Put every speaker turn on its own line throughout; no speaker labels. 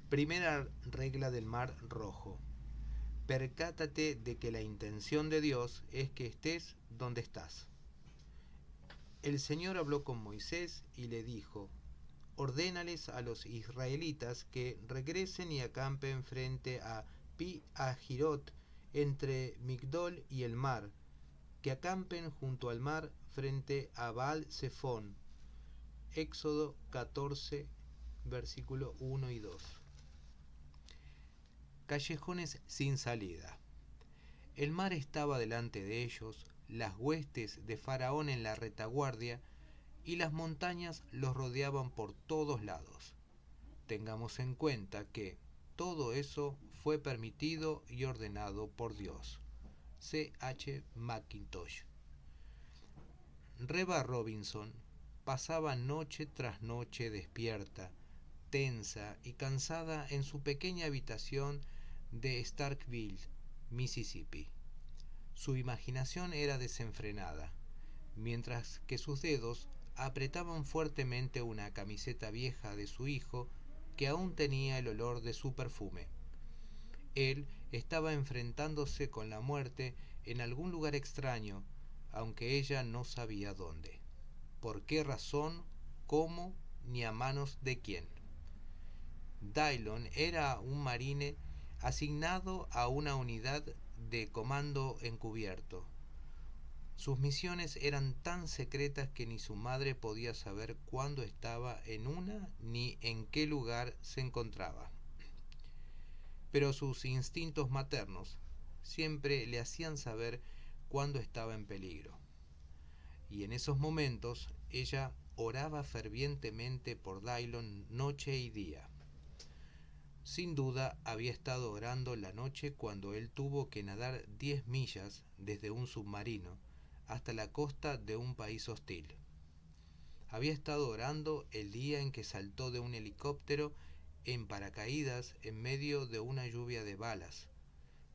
Primera regla del Mar Rojo. Percátate de que la intención de Dios es que estés donde estás. El Señor habló con Moisés y le dijo: ordénales a los israelitas que regresen y acampen frente a Pi-Hahirot, entre Migdol y el mar, que acampen junto al mar frente a Baal-Zephón. Éxodo 14, versículo 1 y 2. Callejones sin salida. El mar estaba delante de ellos, las huestes de Faraón en la retaguardia, y las montañas los rodeaban por todos lados. Tengamos en cuenta que todo eso fue permitido y ordenado por Dios. C. H. Mackintosh. Reba Robinson pasaba noche tras noche despierta, tensa y cansada en su pequeña habitación de Starkville, Mississippi. Su imaginación era desenfrenada, mientras que sus dedos apretaban fuertemente una camiseta vieja de su hijo que aún tenía el olor de su perfume. Él estaba enfrentándose con la muerte en algún lugar extraño, aunque ella no sabía dónde, por qué razón, cómo, ni a manos de quién. Dillon era un marine asignado a una unidad de comando encubierto. Sus misiones eran tan secretas que ni su madre podía saber cuándo estaba en una ni en qué lugar se encontraba. Pero sus instintos maternos siempre le hacían saber cuándo estaba en peligro. Y en esos momentos ella oraba fervientemente por Dillon noche y día. Sin duda había estado orando la noche cuando él tuvo que nadar 10 millas desde un submarino hasta la costa de un país hostil. Había estado orando el día en que saltó de un helicóptero en paracaídas en medio de una lluvia de balas,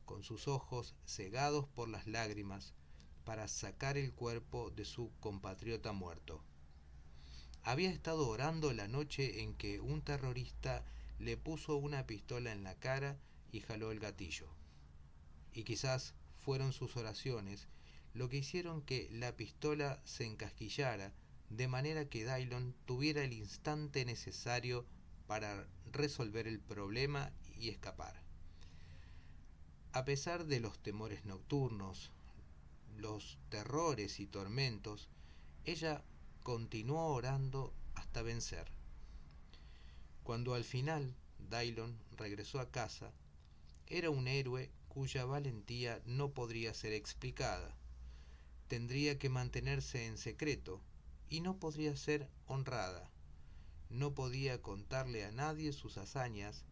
con sus ojos cegados por las lágrimas, para sacar el cuerpo de su compatriota muerto. Había estado orando la noche en que un terrorista le puso una pistola en la cara y jaló el gatillo. Y quizás fueron sus oraciones lo que hicieron que la pistola se encasquillara, de manera que Dillon tuviera el instante necesario para resolver el problema y escapar. A pesar de los temores nocturnos, los terrores y tormentos, ella continuó orando hasta vencer. Cuando al final Dillon regresó a casa, era un héroe cuya valentía no podría ser explicada. Tendría que mantenerse en secreto y no podría ser honrada. No podía contarle a nadie sus hazañas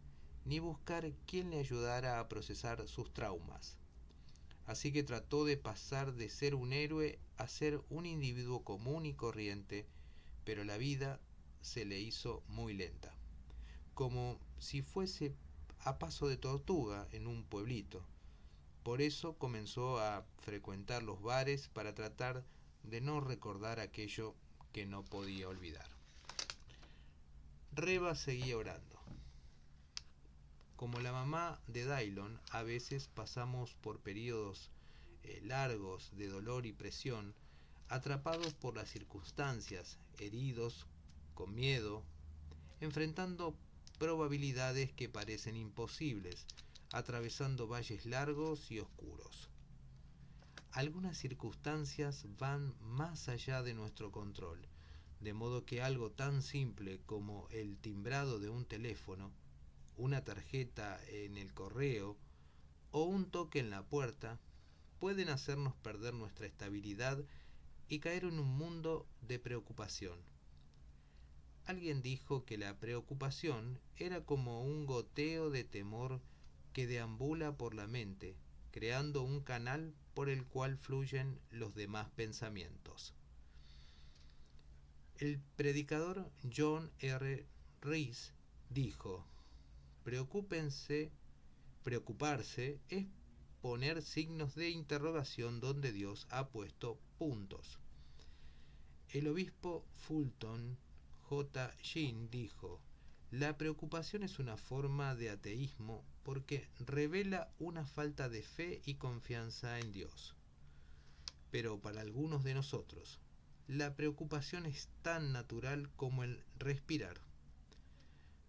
ni buscar quien le ayudara a procesar sus traumas. Así que trató de pasar de ser un héroe a ser un individuo común y corriente, pero la vida se le hizo muy lenta, como si fuese a paso de tortuga en un pueblito. Por eso comenzó a frecuentar los bares para tratar de no recordar aquello que no podía olvidar. Reba seguía orando. Como la mamá de Dillon, a veces pasamos por periodos largos de dolor y presión, atrapados por las circunstancias, heridos, con miedo, enfrentando probabilidades que parecen imposibles, atravesando valles largos y oscuros. Algunas circunstancias van más allá de nuestro control, de modo que algo tan simple como el timbrado de un teléfono, una tarjeta en el correo o un toque en la puerta pueden hacernos perder nuestra estabilidad y caer en un mundo de preocupación. Alguien dijo que la preocupación era como un goteo de temor que deambula por la mente, creando un canal por el cual fluyen los demás pensamientos. El predicador John R. Rees dijo: preocuparse es poner signos de interrogación donde Dios ha puesto puntos. El obispo Fulton J. Sheen dijo: La preocupación es una forma de ateísmo porque revela una falta de fe y confianza en Dios. Pero para algunos de nosotros, la preocupación es tan natural como el respirar.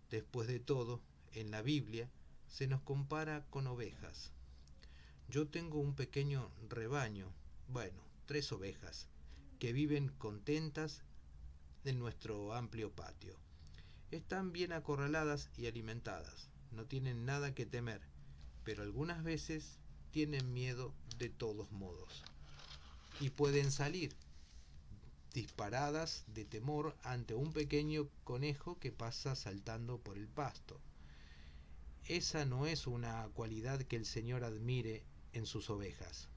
Después de todo, en la Biblia se nos compara con ovejas. Yo tengo un pequeño rebaño, 3 ovejas, que viven contentas en nuestro amplio patio. Están bien acorraladas y alimentadas, no tienen nada que temer, pero algunas veces tienen miedo de todos modos. Y pueden salir disparadas de temor ante un pequeño conejo que pasa saltando por el pasto. Esa no es una cualidad que el Señor admire en sus ovejas.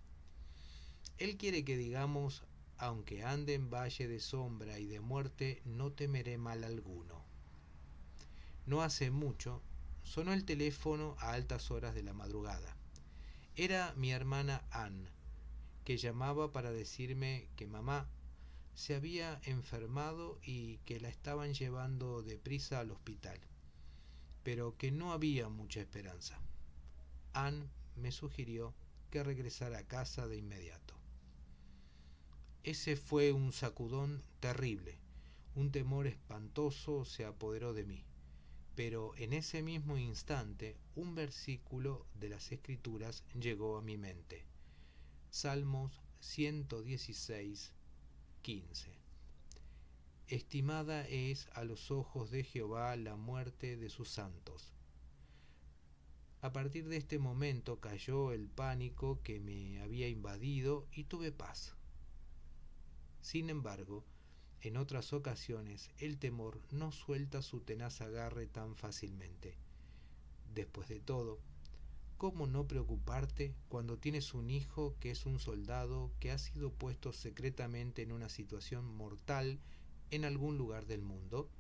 Él quiere que digamos, aunque ande en valle de sombra y de muerte, no temeré mal alguno. No hace mucho, sonó el teléfono a altas horas de la madrugada. Era mi hermana Ann, que llamaba para decirme que mamá se había enfermado y que la estaban llevando deprisa al hospital, pero que no había mucha esperanza. Ann me sugirió que regresara a casa de inmediato. Ese fue un sacudón terrible. Un temor espantoso se apoderó de mí. Pero en ese mismo instante un versículo de las Escrituras llegó a mi mente. Salmos 116, 15. Estimada es a los ojos de Jehová la muerte de sus santos. A partir de este momento cayó el pánico que me había invadido y tuve paz. Sin embargo, en otras ocasiones el temor no suelta su tenaz agarre tan fácilmente. Después de todo, ¿cómo no preocuparte cuando tienes un hijo que es un soldado que ha sido puesto secretamente en una situación mortal en algún lugar del mundo?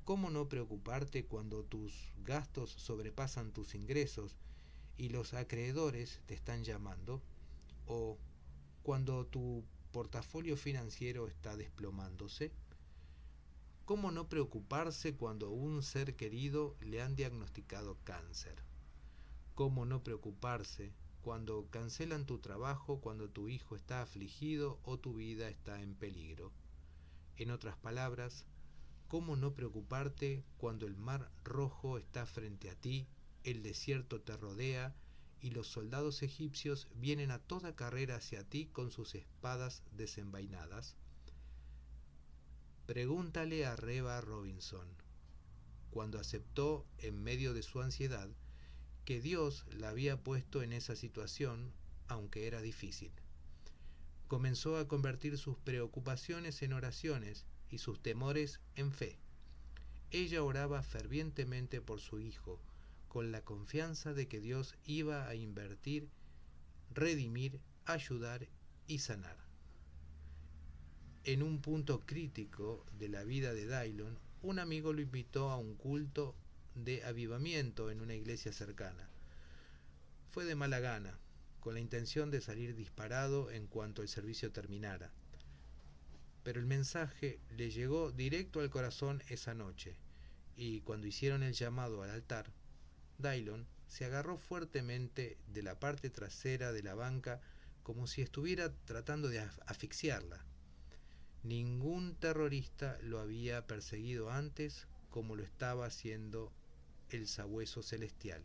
¿Cómo no preocuparte cuando tus gastos sobrepasan tus ingresos y los acreedores te están llamando? ¿O cuando tu portafolio financiero está desplomándose? ¿Cómo no preocuparse cuando a un ser querido le han diagnosticado cáncer? ¿Cómo no preocuparse cuando cancelan tu trabajo, cuando tu hijo está afligido o tu vida está en peligro? En otras palabras, ¿cómo no preocuparte cuando el mar rojo está frente a ti, el desierto te rodea y los soldados egipcios vienen a toda carrera hacia ti con sus espadas desenvainadas? Pregúntale a Reba Robinson, cuando aceptó en medio de su ansiedad que Dios la había puesto en esa situación, aunque era difícil. Comenzó a convertir sus preocupaciones en oraciones y sus temores en fe. Ella oraba fervientemente por su hijo, con la confianza de que Dios iba a invertir, redimir, ayudar y sanar. En un punto crítico de la vida de Dylon, un amigo lo invitó a un culto de avivamiento en una iglesia cercana. Fue de mala gana, con la intención de salir disparado en cuanto el servicio terminara. Pero el mensaje le llegó directo al corazón esa noche, y cuando hicieron el llamado al altar, Dylon se agarró fuertemente de la parte trasera de la banca como si estuviera tratando de asfixiarla. Ningún terrorista lo había perseguido antes como lo estaba haciendo el sabueso celestial.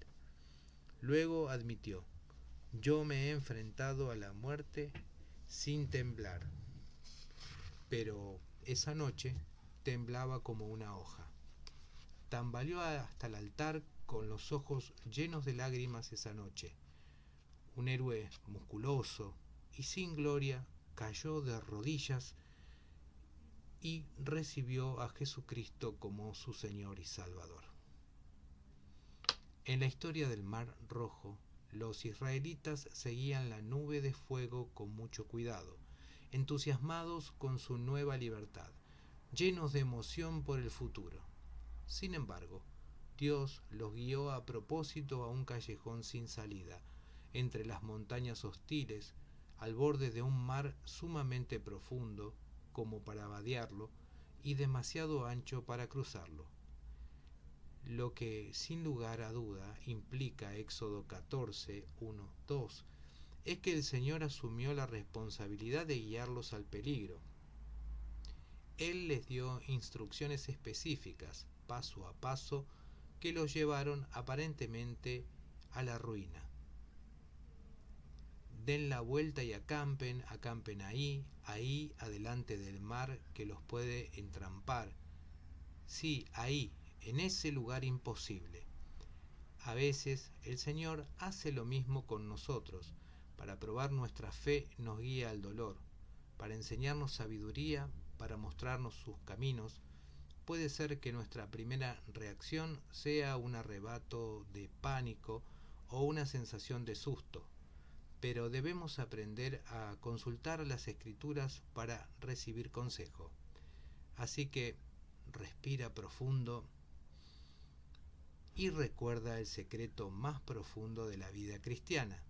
Luego admitió: yo me he enfrentado a la muerte sin temblar. Pero esa noche temblaba como una hoja. Tambaleó hasta el altar con los ojos llenos de lágrimas esa noche. Un héroe musculoso y sin gloria cayó de rodillas y recibió a Jesucristo como su Señor y Salvador. En la historia del Mar Rojo, los israelitas seguían la nube de fuego con mucho cuidado, entusiasmados con su nueva libertad, llenos de emoción por el futuro. Sin embargo, Dios los guió a propósito a un callejón sin salida, entre las montañas hostiles, al borde de un mar sumamente profundo, como para vadearlo, y demasiado ancho para cruzarlo. lo que sin lugar a duda implica Éxodo 14, 1, 2, es que el Señor asumió la responsabilidad de guiarlos al peligro. Él les dio instrucciones específicas, paso a paso, que los llevaron aparentemente a la ruina. Den la vuelta y acampen ahí, adelante del mar que los puede entrampar. Sí, ahí, en ese lugar imposible. A veces el Señor hace lo mismo con nosotros. Para probar nuestra fe nos guía al dolor, para enseñarnos sabiduría, para mostrarnos sus caminos. Puede ser que nuestra primera reacción sea un arrebato de pánico o una sensación de susto, pero debemos aprender a consultar las Escrituras para recibir consejo. Así que respira profundo y recuerda el secreto más profundo de la vida cristiana.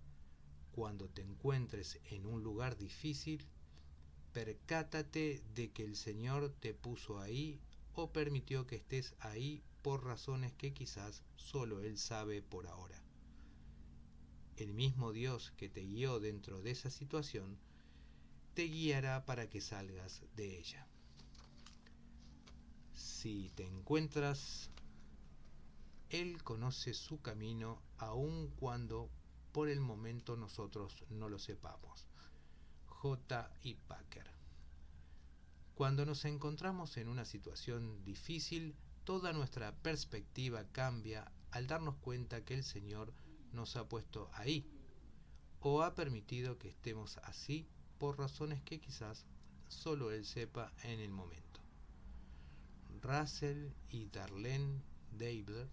Cuando te encuentres en un lugar difícil, percátate de que el Señor te puso ahí o permitió que estés ahí por razones que quizás solo Él sabe por ahora. El mismo Dios que te guió dentro de esa situación te guiará para que salgas de ella. Si te encuentras, Él conoce su camino aun cuando por el momento nosotros no lo sepamos. J. I. Packer. Cuando nos encontramos en una situación difícil, toda nuestra perspectiva cambia al darnos cuenta que el Señor nos ha puesto ahí o ha permitido que estemos así por razones que quizás solo Él sepa en el momento. Russell y Darlene Deibler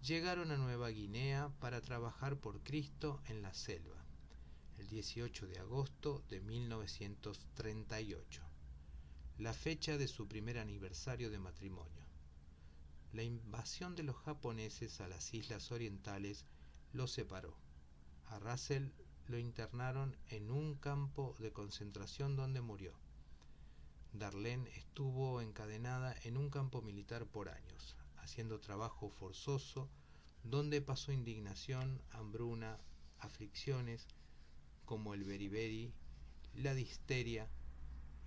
llegaron a Nueva Guinea para trabajar por Cristo en la selva, el 18 de agosto de 1938, la fecha de su primer aniversario de matrimonio. La invasión de los japoneses a las islas orientales los separó. A Russell lo internaron en un campo de concentración donde murió. Darlene estuvo encadenada en un campo militar por años, haciendo trabajo forzoso, donde pasó indignación, hambruna, aflicciones como el beriberi, la difteria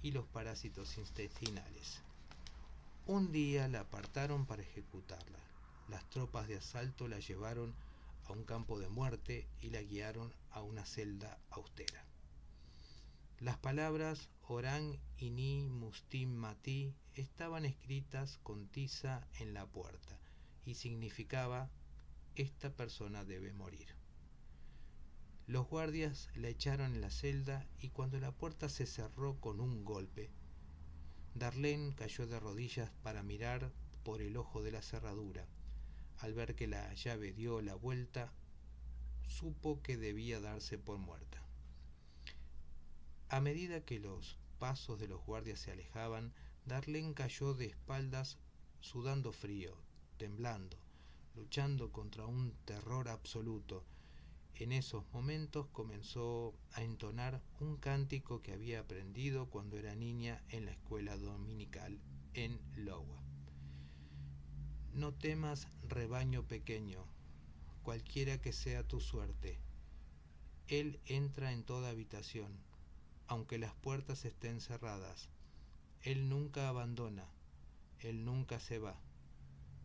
y los parásitos intestinales. Un día la apartaron para ejecutarla. Las tropas de asalto la llevaron a un campo de muerte y la guiaron a una celda austera. Las palabras Orang Ini Mustim Mati estaban escritas con tiza en la puerta y significaba: esta persona debe morir. Los guardias la echaron en la celda y cuando la puerta se cerró con un golpe, Darlene cayó de rodillas para mirar por el ojo de la cerradura. Al ver que la llave dio la vuelta, supo que debía darse por muerta. A medida que los pasos de los guardias se alejaban, Darlene cayó de espaldas, sudando frío, temblando, luchando contra un terror absoluto. En esos momentos comenzó a entonar un cántico que había aprendido cuando era niña en la escuela dominical en Iowa. No temas, rebaño pequeño, cualquiera que sea tu suerte. Él entra en toda habitación, aunque las puertas estén cerradas. Él nunca abandona, Él nunca se va.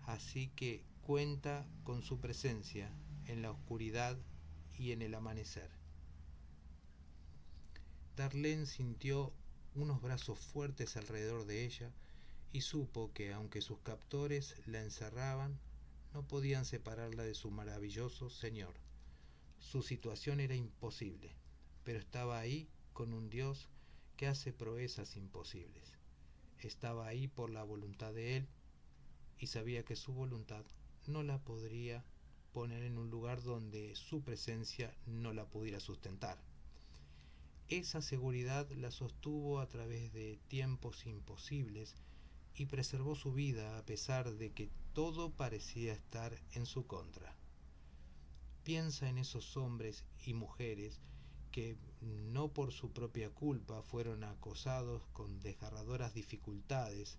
Así que cuenta con su presencia en la oscuridad y en el amanecer. Darlene sintió unos brazos fuertes alrededor de ella y supo que aunque sus captores la encerraban, no podían separarla de su maravilloso Señor. Su situación era imposible, pero estaba ahí con un Dios que hace proezas imposibles. Estaba ahí por la voluntad de Él y sabía que su voluntad no la podría poner en un lugar donde su presencia no la pudiera sustentar. Esa seguridad la sostuvo a través de tiempos imposibles y preservó su vida a pesar de que todo parecía estar en su contra. Piensa en esos hombres y mujeres que no por su propia culpa fueron acosados con desgarradoras dificultades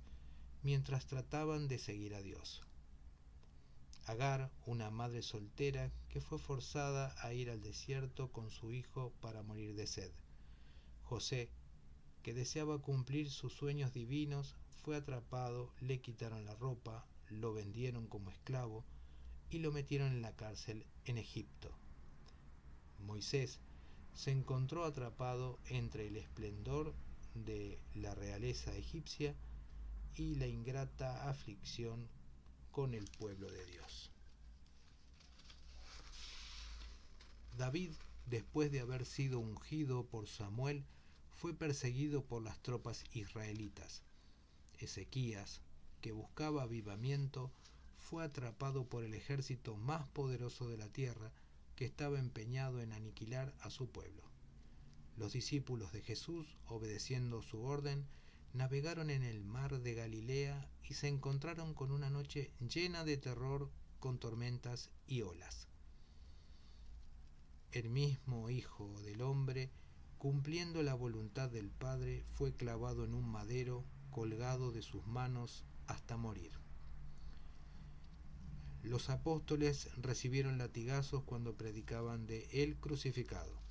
mientras trataban de seguir a Dios. Agar, una madre soltera que fue forzada a ir al desierto con su hijo para morir de sed. José, que deseaba cumplir sus sueños divinos, fue atrapado, le quitaron la ropa, lo vendieron como esclavo y lo metieron en la cárcel en Egipto. Moisés se encontró atrapado entre el esplendor de la realeza egipcia y la ingrata aflicción con el pueblo de Dios. David, después de haber sido ungido por Samuel, fue perseguido por las tropas israelitas. Ezequías, que buscaba avivamiento, fue atrapado por el ejército más poderoso de la tierra, que estaba empeñado en aniquilar a su pueblo. Los discípulos de Jesús, obedeciendo su orden, navegaron en el mar de Galilea y se encontraron con una noche llena de terror, con tormentas y olas. El mismo Hijo del Hombre, cumpliendo la voluntad del Padre, fue clavado en un madero, colgado de sus manos hasta morir. Los apóstoles recibieron latigazos cuando predicaban de él crucificado.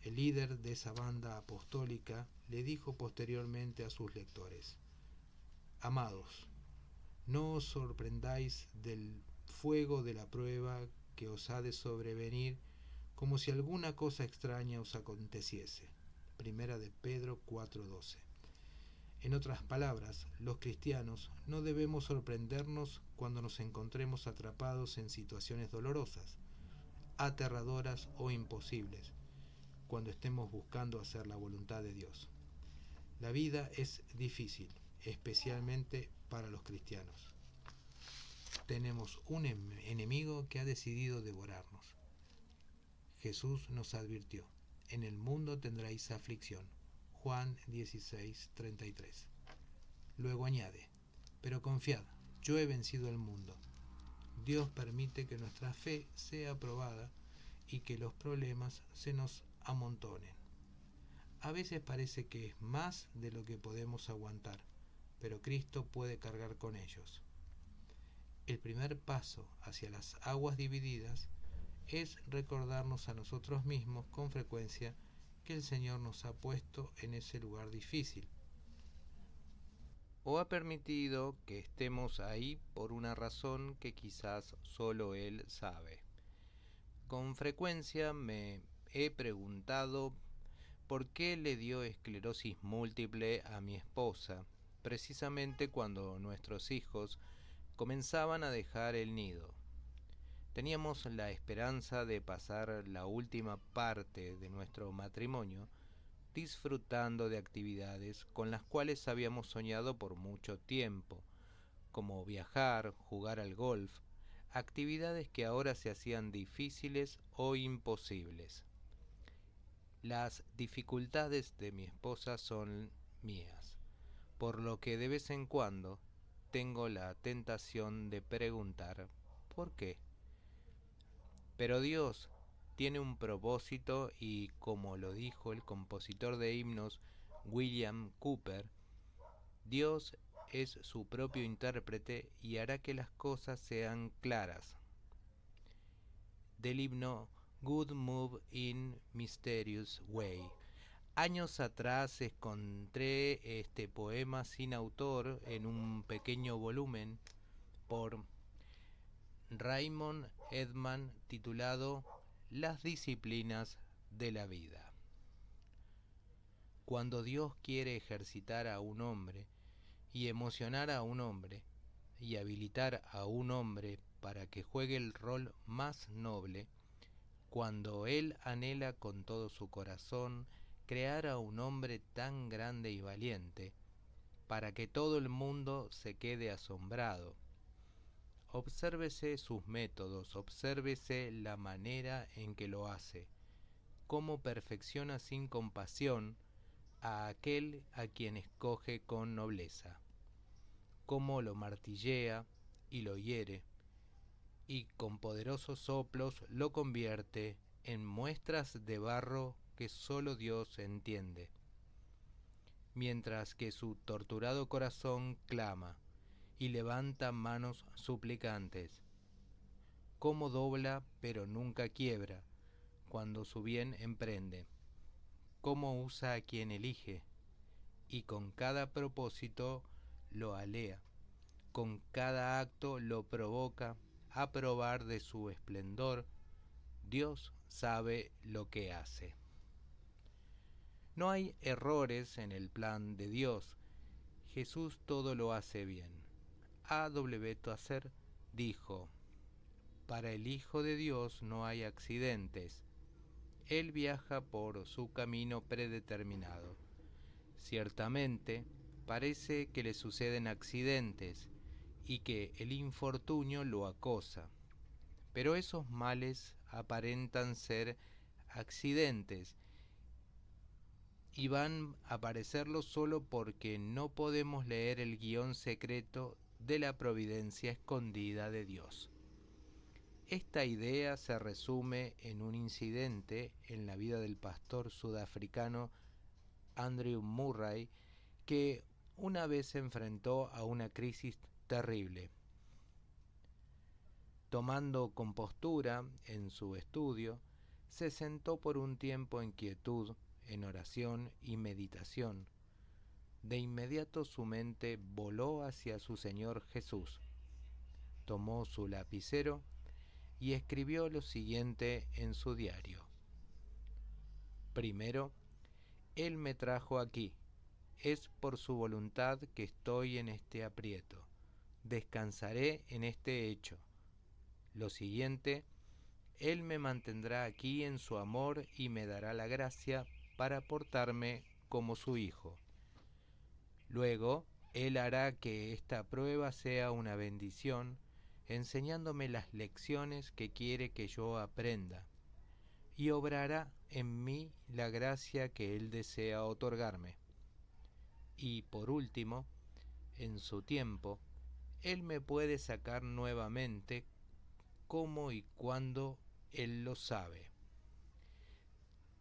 El líder de esa banda apostólica le dijo posteriormente a sus lectores: Amados, no os sorprendáis del fuego de la prueba que os ha de sobrevenir, como si alguna cosa extraña os aconteciese. Primera de Pedro 4:12. En otras palabras, los cristianos no debemos sorprendernos cuando nos encontremos atrapados en situaciones dolorosas, aterradoras o imposibles, cuando estemos buscando hacer la voluntad de Dios. La vida es difícil, especialmente para los cristianos. Tenemos un enemigo que ha decidido devorarnos. Jesús nos advirtió: en el mundo tendréis aflicción. Juan 16:33. Luego añade: pero confiad, yo he vencido el mundo. Dios permite que nuestra fe sea probada y que los problemas se nos amontonen. A veces parece que es más de lo que podemos aguantar, pero Cristo puede cargar con ellos. El primer paso hacia las aguas divididas es recordarnos a nosotros mismos con frecuencia que el Señor nos ha puesto en ese lugar difícil, o ha permitido que estemos ahí por una razón que quizás solo Él sabe. Con frecuencia me he preguntado por qué le dio esclerosis múltiple a mi esposa, precisamente cuando nuestros hijos comenzaban a dejar el nido. Teníamos la esperanza de pasar la última parte de nuestro matrimonio disfrutando de actividades con las cuales habíamos soñado por mucho tiempo, como viajar, jugar al golf, actividades que ahora se hacían difíciles o imposibles. Las dificultades de mi esposa son mías, por lo que de vez en cuando tengo la tentación de preguntar ¿por qué? Pero Dios tiene un propósito y, como lo dijo el compositor de himnos William Cowper, Dios es su propio intérprete y hará que las cosas sean claras. Del himno Good Move in Mysterious Way. Años atrás encontré este poema sin autor en un pequeño volumen por Raymond Edman titulado Las disciplinas de la vida. Cuando Dios quiere ejercitar a un hombre y emocionar a un hombre y habilitar a un hombre para que juegue el rol más noble, cuando Él anhela con todo su corazón crear a un hombre tan grande y valiente, para que todo el mundo se quede asombrado, obsérvese sus métodos, obsérvese la manera en que lo hace, cómo perfecciona sin compasión a aquel a quien escoge con nobleza, cómo lo martillea y lo hiere, y con poderosos soplos lo convierte en muestras de barro que solo Dios entiende, mientras que su torturado corazón clama y levanta manos suplicantes. cómo dobla pero nunca quiebra cuando su bien emprende, cómo usa a quien elige y con cada propósito lo alea, con cada acto lo provoca a probar de su esplendor. Dios sabe lo que hace. No hay errores en el plan de Dios. Jesús todo lo hace bien. A. W. Tozer dijo: para el Hijo de Dios no hay accidentes. Él viaja por su camino predeterminado. Ciertamente, parece que le suceden accidentes y que el infortunio lo acosa, pero esos males aparentan ser accidentes y van a parecerlo solo porque no podemos leer el guión secreto de la providencia escondida de Dios. Esta idea se resume en un incidente en la vida del pastor sudafricano Andrew Murray, que una vez se enfrentó a una crisis terrible. Tomando compostura en su estudio, se sentó por un tiempo en quietud, en oración y meditación. De inmediato su mente voló hacia su Señor Jesús. Tomó su lapicero y escribió lo siguiente en su diario: primero, Él me trajo aquí. Es por su voluntad que estoy en este aprieto. Descansaré en este hecho. Lo siguiente, Él me mantendrá aquí en su amor y me dará la gracia para portarme como su hijo. Luego, Él hará que esta prueba sea una bendición, enseñándome las lecciones que quiere que yo aprenda, y obrará en mí la gracia que Él desea otorgarme. Y por último, en su tiempo, Él me puede sacar nuevamente como y cuando Él lo sabe.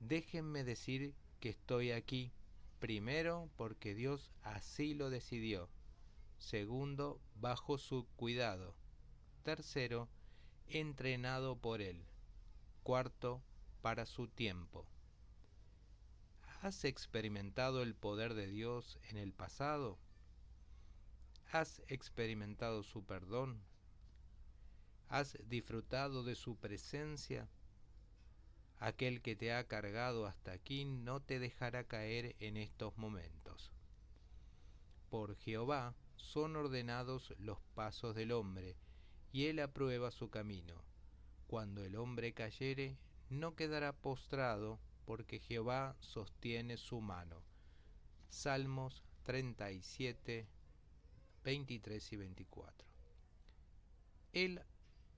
Déjenme decir que estoy aquí, primero porque Dios así lo decidió, segundo bajo su cuidado, tercero entrenado por Él, cuarto para su tiempo. ¿Has experimentado el poder de Dios en el pasado? ¿Has experimentado su perdón? ¿Has disfrutado de su presencia? Aquel que te ha cargado hasta aquí no te dejará caer en estos momentos. Por Jehová son ordenados los pasos del hombre, y él aprueba su camino. Cuando el hombre cayere, no quedará postrado, porque Jehová sostiene su mano. Salmos 37, 23 y 24. Él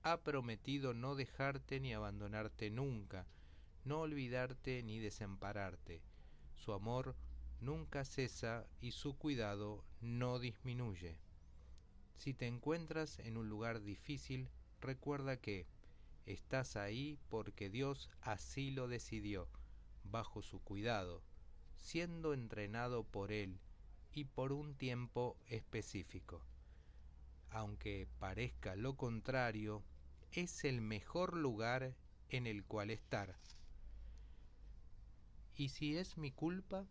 ha prometido no dejarte ni abandonarte nunca, no olvidarte ni desampararte. Su amor nunca cesa y su cuidado no disminuye. Si te encuentras en un lugar difícil, recuerda que estás ahí porque Dios así lo decidió, bajo su cuidado, siendo entrenado por Él y por un tiempo específico. Aunque parezca lo contrario, es el mejor lugar en el cual estar. ¿Y si es mi culpa?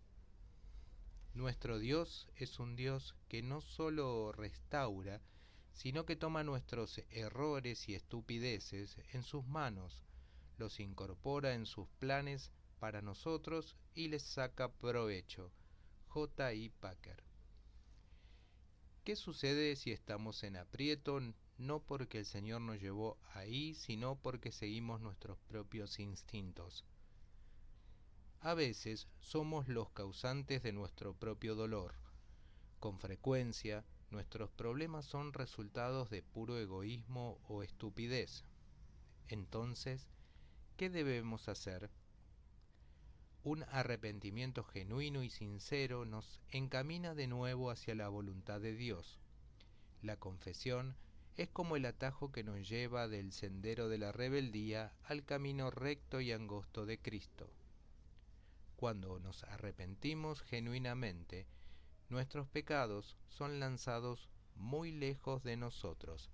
Nuestro Dios es un Dios que no solo restaura, sino que toma nuestros errores y estupideces en sus manos, los incorpora en sus planes para nosotros y les saca provecho. J. I. Packer. ¿Qué sucede si estamos en aprieto? No porque el Señor nos llevó ahí, sino porque seguimos nuestros propios instintos. A veces somos los causantes de nuestro propio dolor. Con frecuencia, nuestros problemas son resultados de puro egoísmo o estupidez. Entonces, ¿qué debemos hacer? Un arrepentimiento genuino y sincero nos encamina de nuevo hacia la voluntad de Dios. La confesión es como el atajo que nos lleva del sendero de la rebeldía al camino recto y angosto de Cristo. Cuando nos arrepentimos genuinamente, nuestros pecados son lanzados muy lejos de nosotros,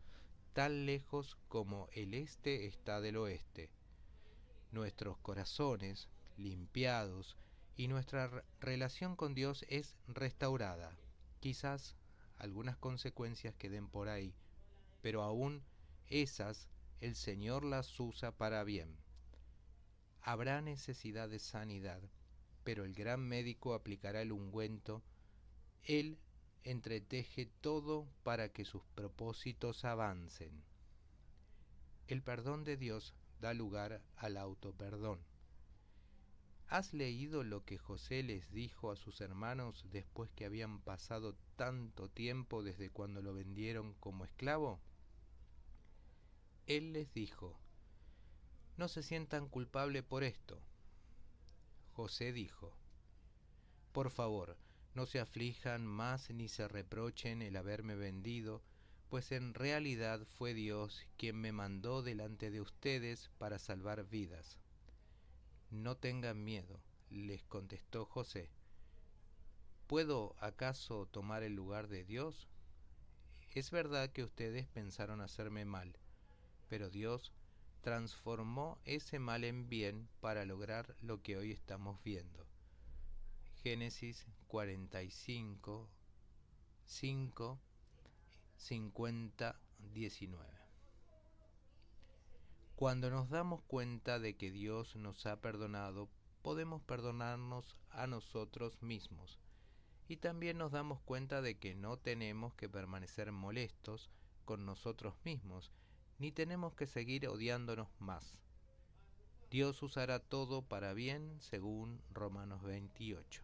tan lejos como el este está del oeste. Nuestros corazones, limpiados, y nuestra relación con Dios es restaurada. Quizás algunas consecuencias queden por ahí, pero aún esas el Señor las usa para bien. Habrá necesidad de sanidad, pero el gran médico aplicará el ungüento. Él entreteje todo para que sus propósitos avancen. El perdón de Dios da lugar al autoperdón. ¿Has leído lo que José les dijo a sus hermanos después que habían pasado tanto tiempo desde cuando lo vendieron como esclavo? Él les dijo: no se sientan culpables por esto. José dijo: por favor, no se aflijan más ni se reprochen el haberme vendido, pues en realidad fue Dios quien me mandó delante de ustedes para salvar vidas. No tengan miedo, les contestó José. ¿Puedo acaso tomar el lugar de Dios? Es verdad que ustedes pensaron hacerme mal, pero Dios transformó ese mal en bien para lograr lo que hoy estamos viendo. Génesis 45, 5, 50, 19. Cuando nos damos cuenta de que Dios nos ha perdonado, podemos perdonarnos a nosotros mismos. Y también nos damos cuenta de que no tenemos que permanecer molestos con nosotros mismos, ni tenemos que seguir odiándonos más. Dios usará todo para bien, según Romanos 28.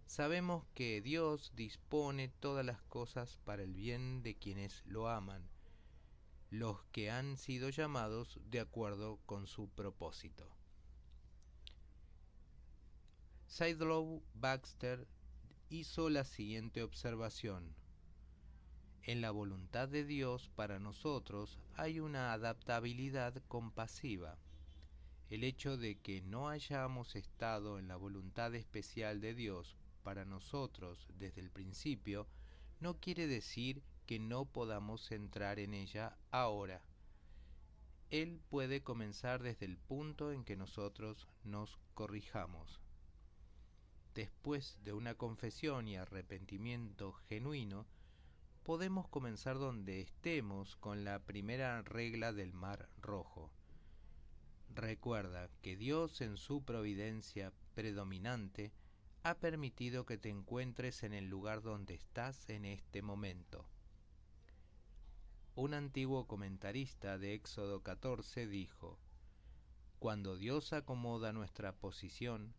Sabemos que Dios dispone todas las cosas para el bien de quienes lo aman, los que han sido llamados de acuerdo con su propósito. Sidlow Baxter hizo la siguiente observación: en la voluntad de Dios para nosotros hay una adaptabilidad compasiva. El hecho de que no hayamos estado en la voluntad especial de Dios para nosotros desde el principio no quiere decir que no podamos entrar en ella ahora. Él puede comenzar desde el punto en que nosotros nos corrijamos. Después de una confesión y arrepentimiento genuino, podemos comenzar donde estemos con la primera regla del Mar Rojo. Recuerda que Dios en su providencia predominante ha permitido que te encuentres en el lugar donde estás en este momento. Un antiguo comentarista de Éxodo 14 dijo: cuando Dios acomoda nuestra posición,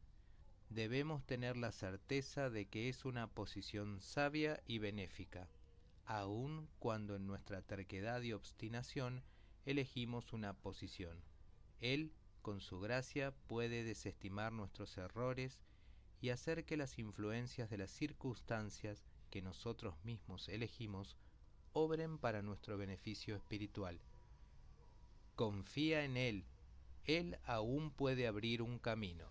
debemos tener la certeza de que es una posición sabia y benéfica, aun cuando en nuestra terquedad y obstinación elegimos una posición. Él, con su gracia, puede desestimar nuestros errores y hacer que las influencias de las circunstancias que nosotros mismos elegimos obren para nuestro beneficio espiritual. Confía en Él. Él aún puede abrir un camino.